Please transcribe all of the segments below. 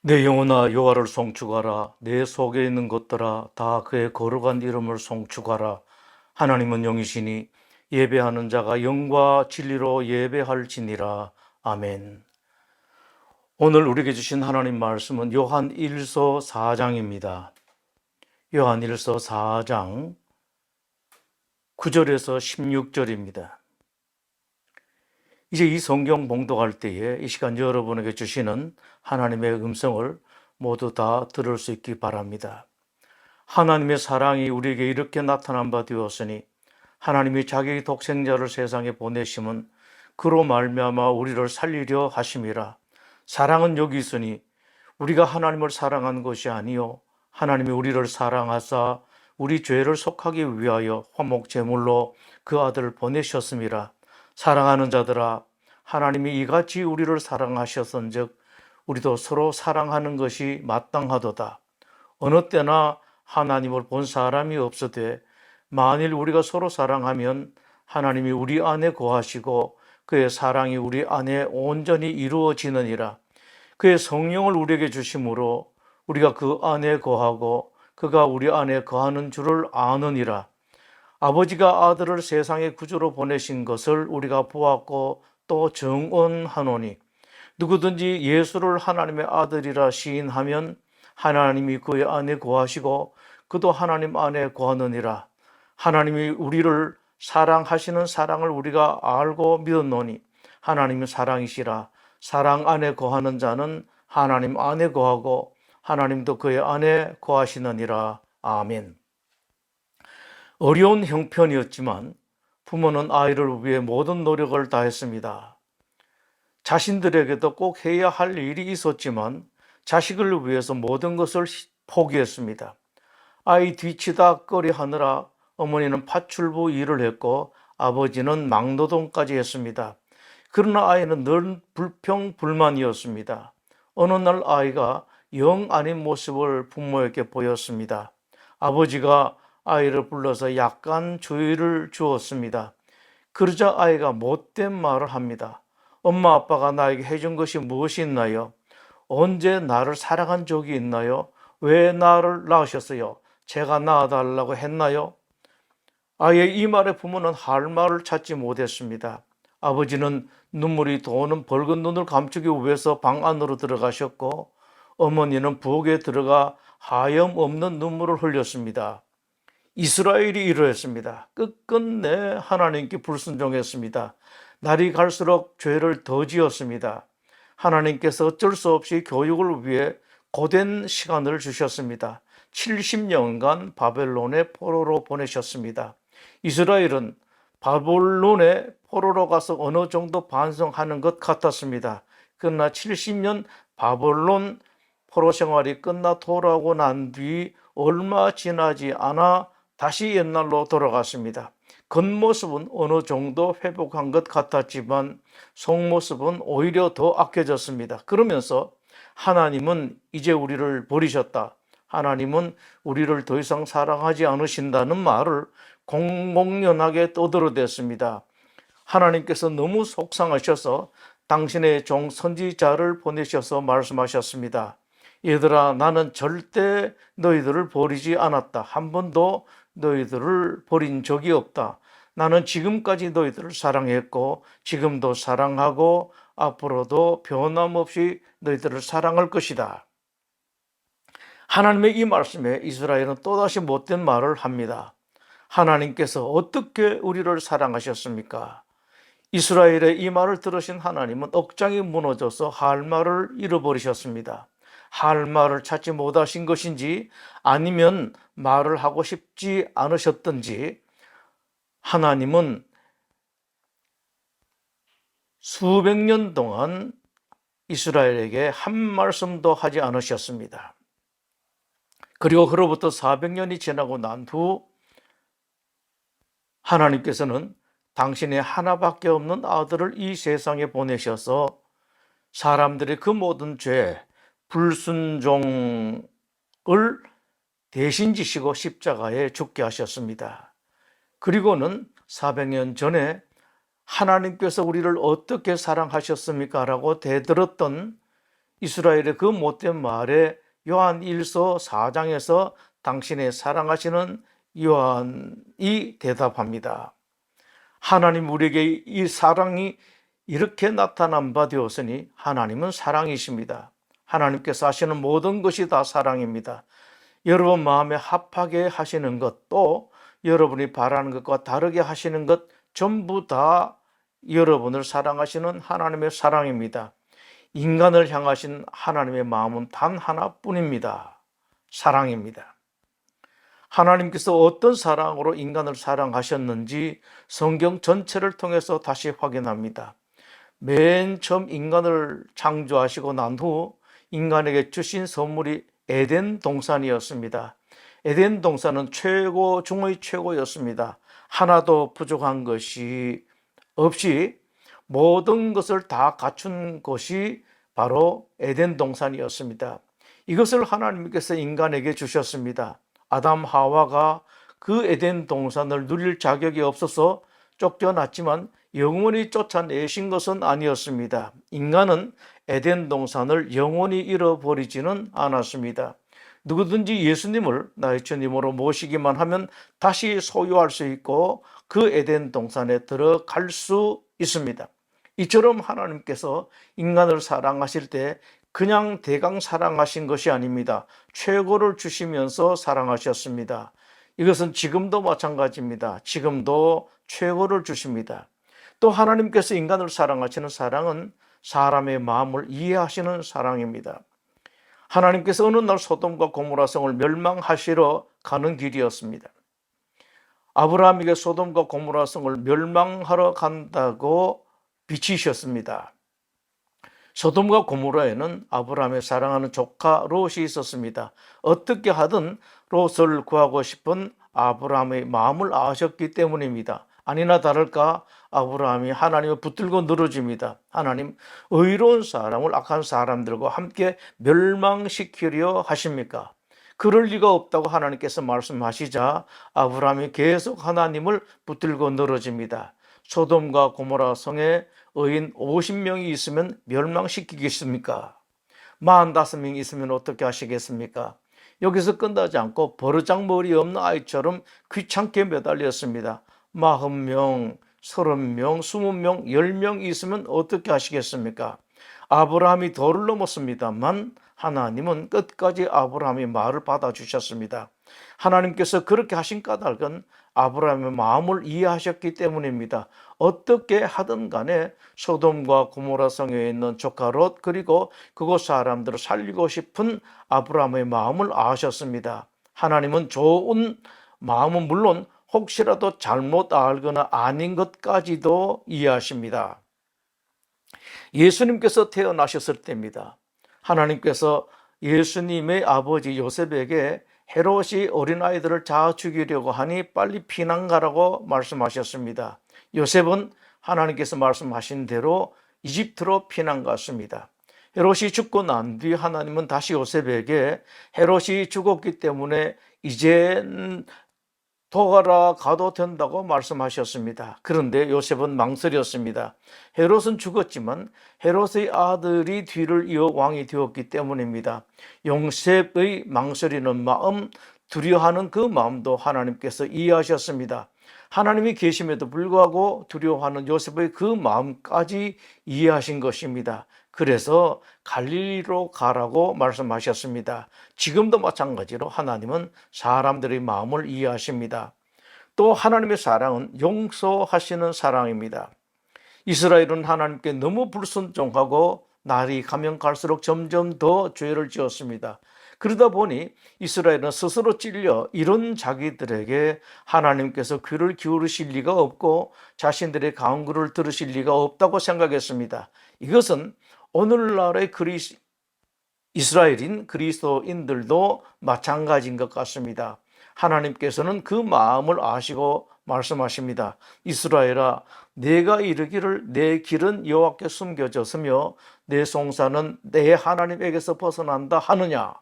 내 영혼아 여호와를 송축하라. 내 속에 있는 것들아 다 그의 거룩한 이름을 송축하라. 하나님은 영이시니 예배하는 자가 영과 진리로 예배할지니라. 아멘. 오늘 우리에게 주신 하나님 말씀은 요한 1서 4장입니다. 요한 1서 4장 9절에서 16절입니다. 이제 이 성경 봉독할 때에 이 시간 여러분에게 주시는 하나님의 음성을 모두 다 들을 수 있기 바랍니다. 하나님의 사랑이 우리에게 이렇게 나타난 바 되었으니 하나님이 자기 독생자를 세상에 보내심은 그로 말미암아 우리를 살리려 하심이라. 사랑은 여기 있으니 우리가 하나님을 사랑한 것이 아니요 하나님이 우리를 사랑하사 우리 죄를 속하기 위하여 화목 제물로 그 아들을 보내셨음이라. 사랑하는 자들아, 하나님이 이같이 우리를 사랑하셨은즉 우리도 서로 사랑하는 것이 마땅하도다. 어느 때나 하나님을 본 사람이 없으되 만일 우리가 서로 사랑하면 하나님이 우리 안에 거하시고 그의 사랑이 우리 안에 온전히 이루어지느니라. 그의 성령을 우리에게 주심으로 우리가 그 안에 거하고 그가 우리 안에 거하는 줄을 아느니라. 아버지가 아들을 세상의 구주로 보내신 것을 우리가 보았고 또 증언하노니 누구든지 예수를 하나님의 아들이라 시인하면 하나님이 그의 안에 거하시고 그도 하나님 안에 거하느니라. 하나님이 우리를 사랑하시는 사랑을 우리가 알고 믿었노니 하나님이 사랑이시라. 사랑 안에 거하는 자는 하나님 안에 거하고 하나님도 그의 안에 거하시느니라. 아멘. 어려운 형편이었지만 부모는 아이를 위해 모든 노력을 다했습니다. 자신들에게도 꼭 해야 할 일이 있었지만 자식을 위해서 모든 것을 포기했습니다. 아이 뒤치다꺼리 하느라 어머니는 파출부 일을 했고 아버지는 막노동까지 했습니다. 그러나 아이는 늘 불평불만이었습니다. 어느 날 아이가 영 아닌 모습을 부모에게 보였습니다. 아버지가 아이를 불러서 약간 주의를 주었습니다. 그러자 아이가 못된 말을 합니다. 엄마 아빠가 나에게 해준 것이 무엇이 있나요? 언제 나를 사랑한 적이 있나요? 왜 나를 낳으셨어요? 제가 낳아달라고 했나요? 아이의 이 말에 부모는 할 말을 찾지 못했습니다. 아버지는 눈물이 도는 붉은 눈을 감추기 위해서 방 안으로 들어가셨고 어머니는 부엌에 들어가 하염없는 눈물을 흘렸습니다. 이스라엘이 이러했습니다. 끝끝내 하나님께 불순종했습니다. 날이 갈수록 죄를 더 지었습니다. 하나님께서 어쩔 수 없이 교육을 위해 고된 시간을 주셨습니다. 70년간 바벨론의 포로로 보내셨습니다. 이스라엘은 바벨론의 포로로 가서 어느 정도 반성하는 것 같았습니다. 그러나 70년 바벨론 포로 생활이 끝나 돌아오고 난 뒤 얼마 지나지 않아 다시 옛날로 돌아갔습니다. 겉모습은 어느 정도 회복한 것 같았지만 속모습은 오히려 더 악해졌습니다. 그러면서 하나님은 이제 우리를 버리셨다. 하나님은 우리를 더 이상 사랑하지 않으신다는 말을 공공연하게 떠들어댔습니다. 하나님께서 너무 속상하셔서 당신의 종 선지자를 보내셔서 말씀하셨습니다. 얘들아, 나는 절대 너희들을 버리지 않았다. 한 번도 너희들을 버린 적이 없다. 나는 지금까지 너희들을 사랑했고 지금도 사랑하고 앞으로도 변함없이 너희들을 사랑할 것이다. 하나님의 이 말씀에 이스라엘은 또다시 못된 말을 합니다. 하나님께서 어떻게 우리를 사랑하셨습니까? 이스라엘의 이 말을 들으신 하나님은 억장이 무너져서 할 말을 잃어버리셨습니다. 할 말을 찾지 못하신 것인지 아니면 말을 하고 싶지 않으셨던지 하나님은 수백 년 동안 이스라엘에게 한 말씀도 하지 않으셨습니다. 그리고 그로부터 400년이 지나고 난 후 하나님께서는 당신의 하나밖에 없는 아들을 이 세상에 보내셔서 사람들의 그 모든 죄, 불순종을 대신 지시고 십자가에 죽게 하셨습니다. 그리고는 400년 전에 하나님께서 우리를 어떻게 사랑하셨습니까? 라고 대들었던 이스라엘의 그 못된 말에 요한 1서 4장에서 당신의 사랑하시는 요한이 대답합니다. 하나님 우리에게 이 사랑이 이렇게 나타난 바 되었으니 하나님은 사랑이십니다. 하나님께서 하시는 모든 것이 다 사랑입니다. 여러분 마음에 합하게 하시는 것, 또 여러분이 바라는 것과 다르게 하시는 것 전부 다 여러분을 사랑하시는 하나님의 사랑입니다. 인간을 향하신 하나님의 마음은 단 하나뿐입니다. 사랑입니다. 하나님께서 어떤 사랑으로 인간을 사랑하셨는지 성경 전체를 통해서 다시 확인합니다. 맨 처음 인간을 창조하시고 난 후 인간에게 주신 선물이 에덴 동산이었습니다. 에덴 동산은 최고 중의 최고였습니다. 하나도 부족한 것이 없이 모든 것을 다 갖춘 것이 바로 에덴 동산이었습니다. 이것을 하나님께서 인간에게 주셨습니다. 아담 하와가 그 에덴 동산을 누릴 자격이 없어서 쫓겨났지만 영원히 쫓아내신 것은 아니었습니다. 인간은 에덴 동산을 영원히 잃어버리지는 않았습니다. 누구든지 예수님을 나의 주님으로 모시기만 하면 다시 소유할 수 있고 그 에덴 동산에 들어갈 수 있습니다. 이처럼 하나님께서 인간을 사랑하실 때 그냥 대강 사랑하신 것이 아닙니다. 최고를 주시면서 사랑하셨습니다. 이것은 지금도 마찬가지입니다. 지금도 최고를 주십니다. 또 하나님께서 인간을 사랑하시는 사랑은 사람의 마음을 이해하시는 사랑입니다. 하나님께서 어느 날 소돔과 고모라 성을 멸망하시러 가는 길이었습니다. 아브라함에게 소돔과 고모라 성을 멸망하러 간다고 비치셨습니다. 소돔과 고모라에는 아브라함의 사랑하는 조카 롯이 있었습니다. 어떻게 하든 롯을 구하고 싶은 아브라함의 마음을 아셨기 때문입니다. 아니나 다를까 아브라함이 하나님을 붙들고 늘어집니다. 하나님, 의로운 사람을 악한 사람들과 함께 멸망시키려 하십니까? 그럴 리가 없다고 하나님께서 말씀하시자 아브라함이 계속 하나님을 붙들고 늘어집니다. 소돔과 고모라 성에 의인 50명이 있으면 멸망시키겠습니까? 45명이 있으면 어떻게 하시겠습니까? 여기서 끝나지 않고 버르장머리 없는 아이처럼 귀찮게 매달렸습니다. 40명, 30명, 20명, 10명 있으면 어떻게 하시겠습니까? 아브라함이 도를 넘었습니다만 하나님은 끝까지 아브라함의 말을 받아주셨습니다. 하나님께서 그렇게 하신 까닭은 아브라함의 마음을 이해하셨기 때문입니다. 어떻게 하든 간에 소돔과 고모라 성에 있는 조카 롯 그리고 그곳 사람들을 살리고 싶은 아브라함의 마음을 아셨습니다. 하나님은 좋은 마음은 물론 혹시라도 잘못 알거나 아닌 것까지도 이해하십니다. 예수님께서 태어나셨을 때입니다. 하나님께서 예수님의 아버지 요셉에게 헤롯이 어린아이들을 다 죽이려고 하니 빨리 피난 가라고 말씀하셨습니다. 요셉은 하나님께서 말씀하신 대로 이집트로 피난 갔습니다. 헤롯이 죽고 난 뒤 하나님은 다시 요셉에게 헤롯이 죽었기 때문에 이젠 도가라 가도 된다고 말씀하셨습니다. 그런데 요셉은 망설였습니다. 헤롯은 죽었지만 헤롯의 아들이 뒤를 이어 왕이 되었기 때문입니다. 요셉의 망설이는 마음, 두려워하는 그 마음도 하나님께서 이해하셨습니다. 하나님이 계심에도 불구하고 두려워하는 요셉의 그 마음까지 이해하신 것입니다. 그래서 갈릴리로 가라고 말씀하셨습니다. 지금도 마찬가지로 하나님은 사람들의 마음을 이해하십니다. 또 하나님의 사랑은 용서하시는 사랑입니다. 이스라엘은 하나님께 너무 불순종하고 날이 가면 갈수록 점점 더 죄를 지었습니다. 그러다 보니 이스라엘은 스스로 찔려 이런 자기들에게 하나님께서 귀를 기울이실 리가 없고 자신들의 간구를 들으실 리가 없다고 생각했습니다. 이것은 오늘날의 이스라엘인 그리스도인들도 마찬가지인 것 같습니다. 하나님께서는 그 마음을 아시고 말씀하십니다. 이스라엘아, 내가 이르기를 내 길은 여호와께 숨겨졌으며 내 송사는 내 하나님에게서 벗어난다 하느냐?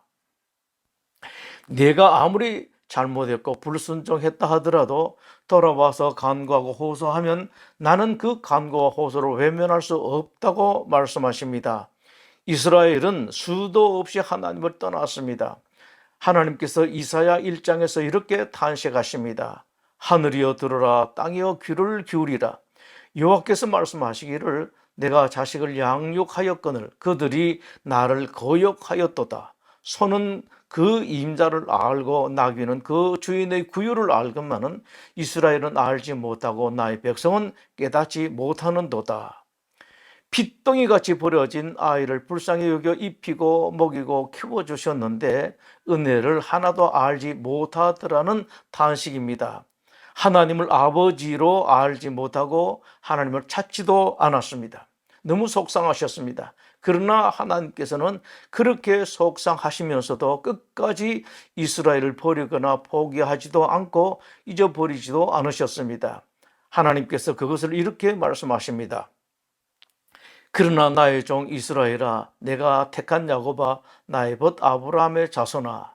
내가 아무리 잘못했고 불순종했다 하더라도 돌아와서 간구하고 호소하면 나는 그 간구와 호소를 외면할 수 없다고 말씀하십니다. 이스라엘은 수도 없이 하나님을 떠났습니다. 하나님께서 이사야 1장에서 이렇게 탄식하십니다. 하늘이여 들으라, 땅이여 귀를 기울이라. 여호와께서 말씀하시기를 내가 자식을 양육하였거늘 그들이 나를 거역하였도다. 소는 그 임자를 알고 나귀는 그 주인의 구유를 알건만은 이스라엘은 알지 못하고 나의 백성은 깨닫지 못하는도다. 핏덩이같이 버려진 아이를 불쌍히 여겨 입히고 먹이고 키워주셨는데 은혜를 하나도 알지 못하더라는 탄식입니다. 하나님을 아버지로 알지 못하고 하나님을 찾지도 않았습니다. 너무 속상하셨습니다. 그러나 하나님께서는 그렇게 속상하시면서도 끝까지 이스라엘을 버리거나 포기하지도 않고 잊어버리지도 않으셨습니다. 하나님께서 그것을 이렇게 말씀하십니다. 그러나 나의 종 이스라엘아, 내가 택한 야곱아, 나의 벗 아브라함의 자손아,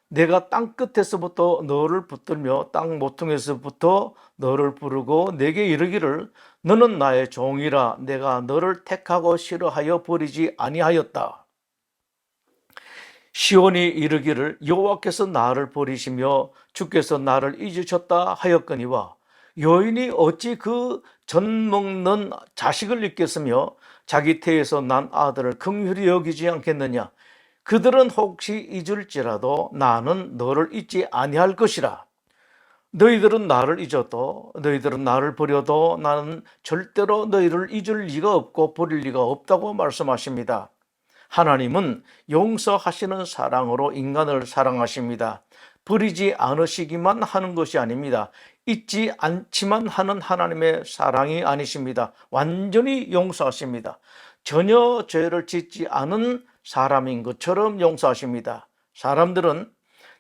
내가 땅 끝에서부터 너를 붙들며 땅 모퉁에서부터 너를 부르고 내게 이르기를 너는 나의 종이라, 내가 너를 택하고 싫어하여 버리지 아니하였다. 시온이 이르기를 여호와께서 나를 버리시며 주께서 나를 잊으셨다 하였거니와 여인이 어찌 그 젖먹는 자식을 잊겠으며 자기 태에서 난 아들을 긍휼히 여기지 않겠느냐. 그들은 혹시 잊을지라도 나는 너를 잊지 아니할 것이라. 너희들은 나를 잊어도 너희들은 나를 버려도 나는 절대로 너희를 잊을 리가 없고 버릴 리가 없다고 말씀하십니다. 하나님은 용서하시는 사랑으로 인간을 사랑하십니다. 버리지 않으시기만 하는 것이 아닙니다. 잊지 않지만 하는 하나님의 사랑이 아니십니다. 완전히 용서하십니다. 전혀 죄를 짓지 않은 사람인 것처럼 용서하십니다. 사람들은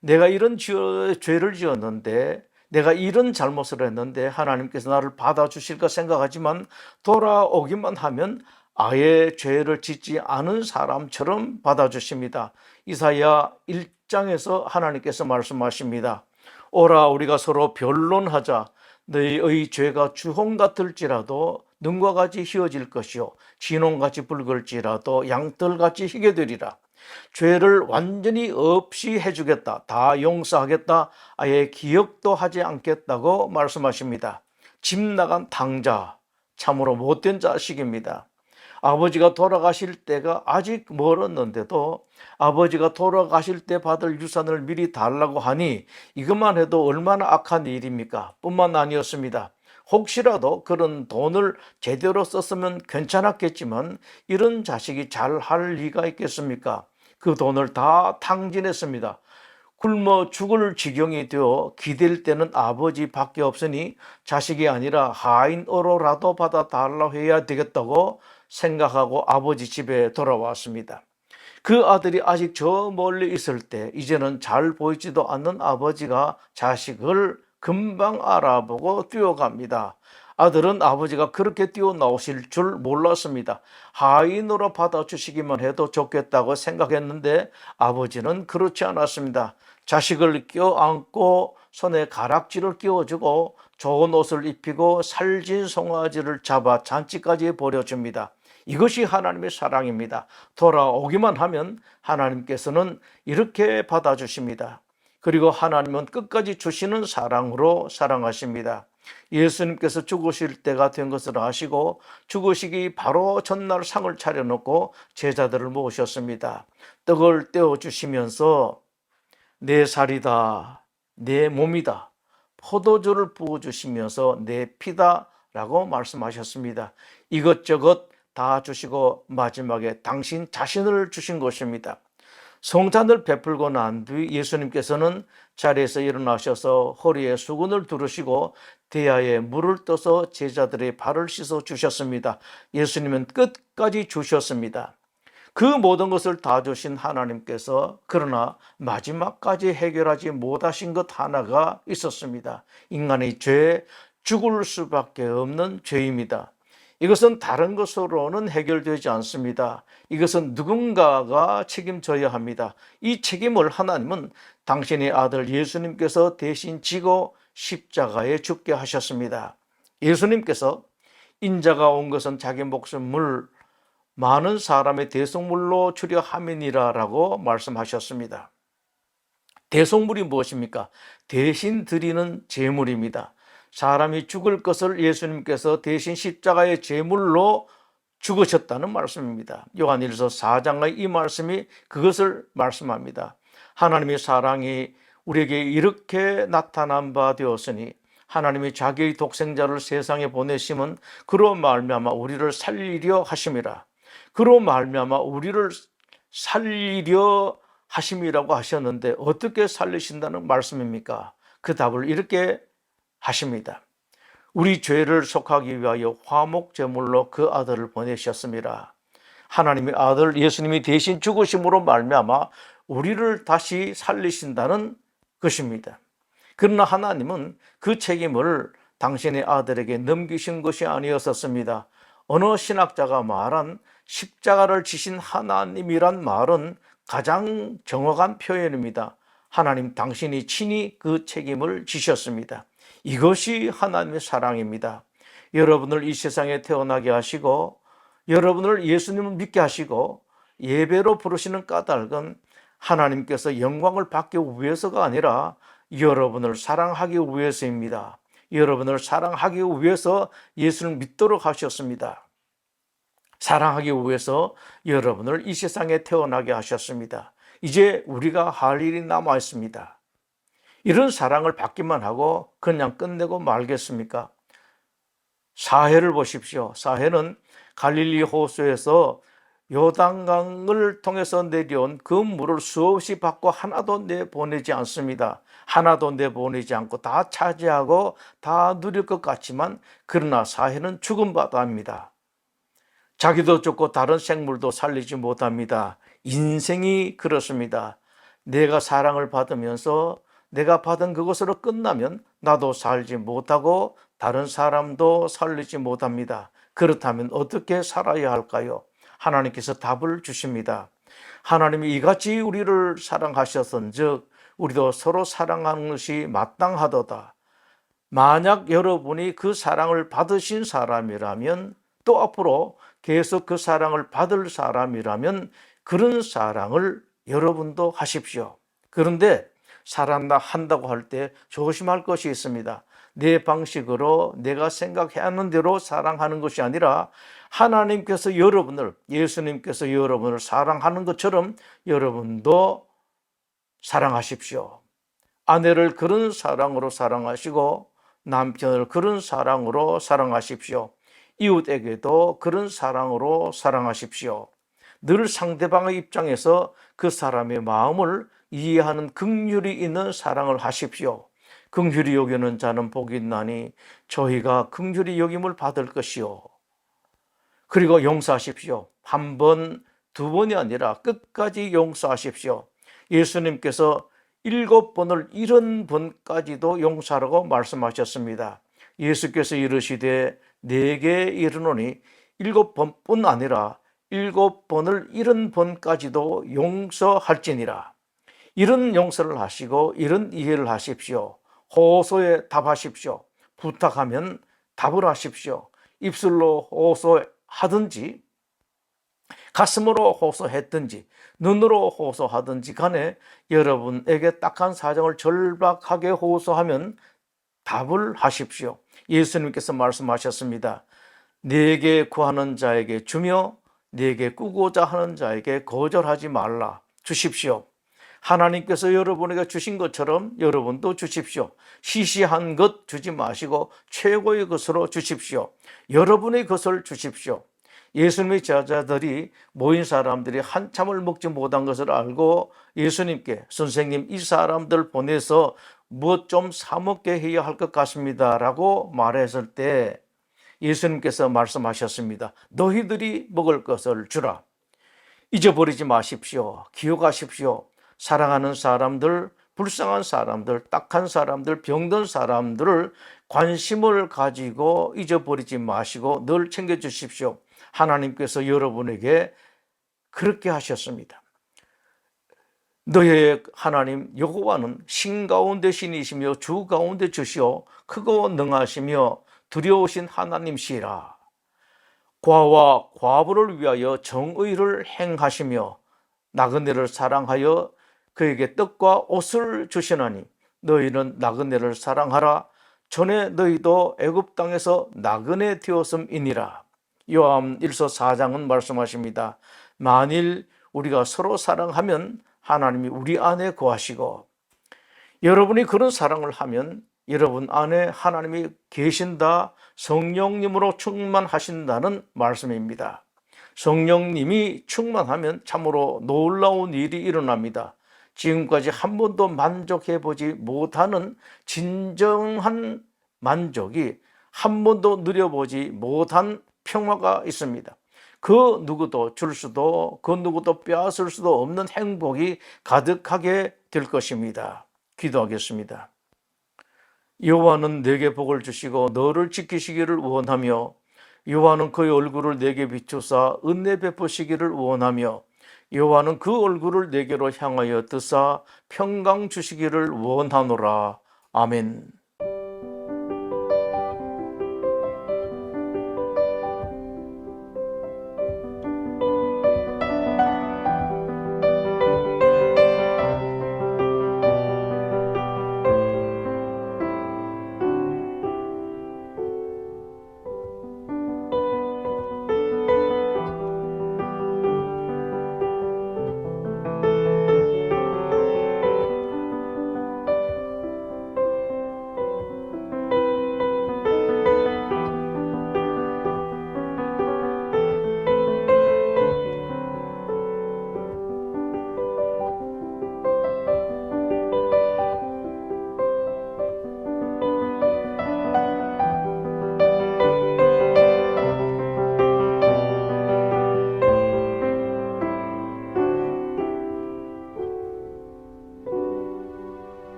내가 이런 죄를 지었는데, 내가 이런 잘못을 했는데 하나님께서 나를 받아주실까 생각하지만 돌아오기만 하면 아예 죄를 짓지 않은 사람처럼 받아주십니다. 이사야 1장에서 하나님께서 말씀하십니다. 오라 우리가 서로 변론하자. 너희의 죄가 주홍 같을지라도 눈과 같이 희어질 것이요 진홍같이 붉을지라도 양털같이 희게 되리라. 죄를 완전히 없이 해주겠다. 다 용서하겠다. 아예 기억도 하지 않겠다고 말씀하십니다. 집 나간 당자, 참으로 못된 자식입니다. 아버지가 돌아가실 때가 아직 멀었는데도 아버지가 돌아가실 때 받을 유산을 미리 달라고 하니 이것만 해도 얼마나 악한 일입니까? 뿐만 아니었습니다. 혹시라도 그런 돈을 제대로 썼으면 괜찮았겠지만 이런 자식이 잘할 리가 있겠습니까? 그 돈을 다 탕진했습니다. 굶어 죽을 지경이 되어 기댈 때는 아버지밖에 없으니 자식이 아니라 하인으로라도 받아 달라고 해야 되겠다고 생각하고 아버지 집에 돌아왔습니다. 그 아들이 아직 저 멀리 있을 때 이제는 잘 보이지도 않는 아버지가 자식을 금방 알아보고 뛰어갑니다. 아들은 아버지가 그렇게 뛰어나오실 줄 몰랐습니다. 하인으로 받아주시기만 해도 좋겠다고 생각했는데 아버지는 그렇지 않았습니다. 자식을 껴안고 손에 가락지를 끼워주고 좋은 옷을 입히고 살진 송아지를 잡아 잔치까지 벌여줍니다. 이것이 하나님의 사랑입니다. 돌아오기만 하면 하나님께서는 이렇게 받아주십니다. 그리고 하나님은 끝까지 주시는 사랑으로 사랑하십니다. 예수님께서 죽으실 때가 된 것을 아시고 죽으시기 바로 전날 상을 차려놓고 제자들을 모셨습니다. 떡을 떼어주시면서 내 살이다, 내 몸이다, 포도주를 부어주시면서 내 피다 라고 말씀하셨습니다. 이것저것 다 주시고 마지막에 당신 자신을 주신 것입니다. 성찬을 베풀고 난 뒤 예수님께서는 자리에서 일어나셔서 허리에 수건을 두르시고 대야에 물을 떠서 제자들의 발을 씻어 주셨습니다. 예수님은 끝까지 주셨습니다. 그 모든 것을 다 주신 하나님께서 그러나 마지막까지 해결하지 못하신 것 하나가 있었습니다. 인간의 죄, 죽을 수밖에 없는 죄입니다. 이것은 다른 것으로는 해결되지 않습니다. 이것은 누군가가 책임져야 합니다. 이 책임을 하나님은 당신의 아들 예수님께서 대신 지고 십자가에 죽게 하셨습니다. 예수님께서 인자가 온 것은 자기 목숨을 많은 사람의 대속물로 주려 함이니라라고 말씀하셨습니다. 대속물이 무엇입니까? 대신 드리는 제물입니다. 사람이 죽을 것을 예수님께서 대신 십자가의 제물로 죽으셨다는 말씀입니다. 요한일서 4장의 이 말씀이 그것을 말씀합니다. 하나님의 사랑이 우리에게 이렇게 나타난 바 되었으니 하나님이 자기의 독생자를 세상에 보내심은 그로 말미암아 우리를 살리려 하심이라. 그로 말미암아 우리를 살리려 하심이라고 하셨는데 어떻게 살리신다는 말씀입니까? 그 답을 이렇게 하십니다. 우리 죄를 속하기 위하여 화목제물로 그 아들을 보내셨습니다. 하나님의 아들 예수님이 대신 죽으심으로 말미암아 우리를 다시 살리신다는 것입니다. 그러나 하나님은 그 책임을 당신의 아들에게 넘기신 것이 아니었었습니다. 어느 신학자가 말한 십자가를 지신 하나님이란 말은 가장 정확한 표현입니다. 하나님 당신이 친히 그 책임을 지셨습니다. 이것이 하나님의 사랑입니다. 여러분을 이 세상에 태어나게 하시고 여러분을 예수님을 믿게 하시고 예배로 부르시는 까닭은 하나님께서 영광을 받기 위해서가 아니라 여러분을 사랑하기 위해서입니다. 여러분을 사랑하기 위해서 예수를 믿도록 하셨습니다. 사랑하기 위해서 여러분을 이 세상에 태어나게 하셨습니다. 이제 우리가 할 일이 남아 있습니다. 이런 사랑을 받기만 하고 그냥 끝내고 말겠습니까? 사해를 보십시오. 사해는 갈릴리 호수에서 요단강을 통해서 내려온 그 물을 수없이 받고 하나도 내보내지 않습니다. 하나도 내보내지 않고 다 차지하고 다 누릴 것 같지만 그러나 사해는 죽은 바다입니다. 자기도 죽고 다른 생물도 살리지 못합니다. 인생이 그렇습니다. 내가 사랑을 받으면서 내가 받은 그것으로 끝나면 나도 살지 못하고 다른 사람도 살리지 못합니다. 그렇다면 어떻게 살아야 할까요? 하나님께서 답을 주십니다. 하나님이 이같이 우리를 사랑하셨은즉 우리도 서로 사랑하는 것이 마땅하도다. 만약 여러분이 그 사랑을 받으신 사람이라면 또 앞으로 계속 그 사랑을 받을 사람이라면 그런 사랑을 여러분도 하십시오. 그런데 사랑한다고 할 때 조심할 것이 있습니다. 내 방식으로 내가 생각하는 대로 사랑하는 것이 아니라 하나님께서 여러분을, 예수님께서 여러분을 사랑하는 것처럼 여러분도 사랑하십시오. 아내를 그런 사랑으로 사랑하시고 남편을 그런 사랑으로 사랑하십시오. 이웃에게도 그런 사랑으로 사랑하십시오. 늘 상대방의 입장에서 그 사람의 마음을 이해하는 긍휼이 있는 사랑을 하십시오. 긍휼히 여기는 자는 복이 있나니 저희가 긍휼히 여김을 받을 것이요. 그리고 용서하십시오. 한 번, 두 번이 아니라 끝까지 용서하십시오. 예수님께서 7번을 70번까지도 용서하라고 말씀하셨습니다. 예수께서 이르시되 내게 이르노니 7번뿐 아니라 7번을 70번까지도 용서할지니라. 이런 용서를 하시고 이런 이해를 하십시오. 호소에 답하십시오. 부탁하면 답을 하십시오. 입술로 호소하든지 가슴으로 호소했든지 눈으로 호소하든지 간에 여러분에게 딱한 사정을 절박하게 호소하면 답을 하십시오. 예수님께서 말씀하셨습니다. 내게 구하는 자에게 주며 내게 꾸고자 하는 자에게 거절하지 말라. 주십시오. 하나님께서 여러분에게 주신 것처럼 여러분도 주십시오. 시시한 것 주지 마시고 최고의 것으로 주십시오. 여러분의 것을 주십시오. 예수님의 제자들이 모인 사람들이 한참을 먹지 못한 것을 알고 예수님께 선생님 이 사람들 보내서 뭐 좀 사 먹게 해야 할 것 같습니다 라고 말했을 때 예수님께서 말씀하셨습니다. 너희들이 먹을 것을 주라. 잊어버리지 마십시오. 기억하십시오. 사랑하는 사람들, 불쌍한 사람들, 딱한 사람들, 병든 사람들을 관심을 가지고 잊어버리지 마시고 늘 챙겨주십시오. 하나님께서 여러분에게 그렇게 하셨습니다. 너희의 하나님 여호와는 신 가운데 신이시며 주 가운데 주시오 크고 능하시며 두려우신 하나님시라. 과와 과부를 위하여 정의를 행하시며 나그네를 사랑하여 그에게 떡과 옷을 주시나니 너희는 나그네를 사랑하라. 전에 너희도 애굽 땅에서 나그네 되었음이니라. 요한 1서 4장은 말씀하십니다. 만일 우리가 서로 사랑하면 하나님이 우리 안에 거하시고, 여러분이 그런 사랑을 하면 여러분 안에 하나님이 계신다, 성령님으로 충만하신다는 말씀입니다. 성령님이 충만하면 참으로 놀라운 일이 일어납니다. 지금까지 한 번도 만족해 보지 못하는 진정한 만족이, 한 번도 누려보지 못한 평화가 있습니다. 그 누구도 줄 수도 그 누구도 빼앗을 수도 없는 행복이 가득하게 될 것입니다. 기도하겠습니다. 여호와는 내게 복을 주시고 너를 지키시기를 원하며, 여호와는 그의 얼굴을 내게 비추사 은혜 베푸시기를 원하며, 여호와는 그 얼굴을 내게로 향하여 뜨사 평강 주시기를 원하노라. 아멘.